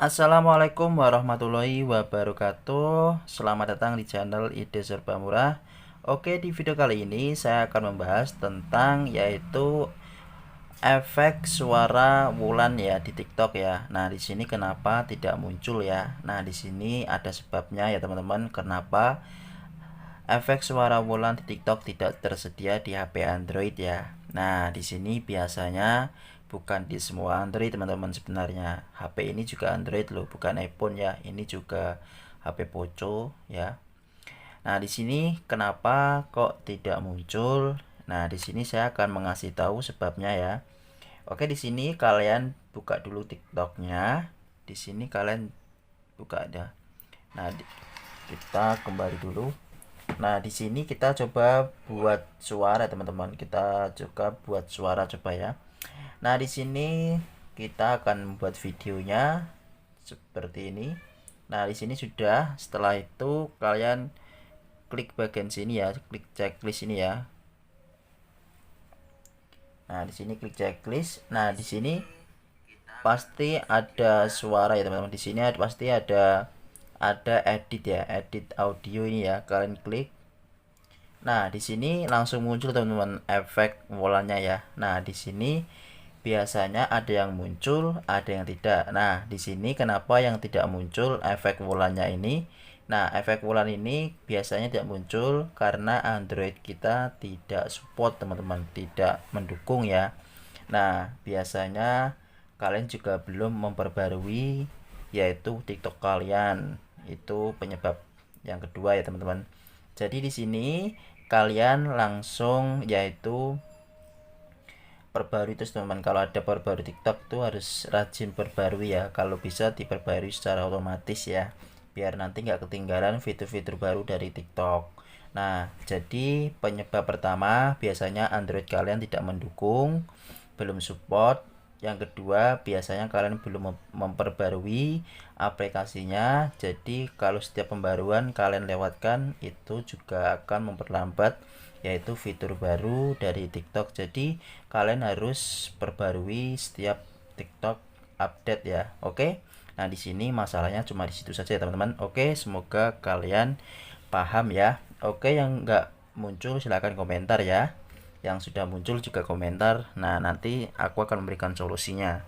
Assalamualaikum warahmatullahi wabarakatuh. Selamat datang di channel Ide Serba Murah. Oke, di video kali ini saya akan membahas tentang yaitu efek suara wulan ya di TikTok ya. Nah, di sini kenapa tidak muncul ya? Nah, di sini ada sebabnya ya teman-teman. Kenapa efek suara wulan di TikTok tidak tersedia di HP Android ya? Nah, di sini biasanya bukan di semua Android teman-teman, sebenarnya HP ini juga Android loh, bukan iPhone ya. Ini juga HP Poco ya. Nah, di sini kenapa kok tidak muncul? Nah, di sini saya akan mengasih tahu sebabnya ya. Oke, di sini kalian buka dulu TikToknya. Di sini kalian buka ada. Nah, kita kembali dulu. Nah, di sini kita coba buat suara teman-teman. Kita coba buat suara coba ya. Nah, di sini kita akan membuat videonya seperti ini. Nah, di sini sudah. Setelah itu kalian klik bagian sini ya, klik checklist ini ya. Nah, di sini klik checklist. Nah, di sini pasti ada suara ya teman-teman. Di sini pasti ada edit ya, edit audio ini ya. Kalian klik. Nah, di sini langsung muncul teman-teman efek volanya ya. Nah, di sini biasanya ada yang muncul, ada yang tidak. Nah, di sini kenapa yang tidak muncul efek volanya ini? Nah, efek wulan ini biasanya tidak muncul karena Android kita tidak support teman-teman, tidak mendukung ya. Nah, biasanya kalian juga belum memperbarui yaitu TikTok kalian. Itu penyebab yang kedua ya teman-teman. Jadi di sini kalian langsung yaitu perbarui terus teman-teman. Kalau ada perbarui TikTok tuh harus rajin perbarui ya, kalau bisa diperbarui secara otomatis ya, biar nanti nggak ketinggalan fitur-fitur baru dari TikTok. Nah, jadi penyebab pertama biasanya Android kalian tidak mendukung, belum support. Yang kedua biasanya kalian belum memperbarui aplikasinya. Jadi kalau setiap pembaruan kalian lewatkan, itu juga akan memperlambat yaitu fitur baru dari TikTok. Jadi kalian harus perbarui setiap TikTok update ya. Oke. Nah, di sini masalahnya cuma di situ saja ya teman-teman. Oke, semoga kalian paham ya. Oke, yang nggak muncul silahkan komentar ya. Yang sudah muncul juga komentar. Nah, nanti aku akan memberikan solusinya.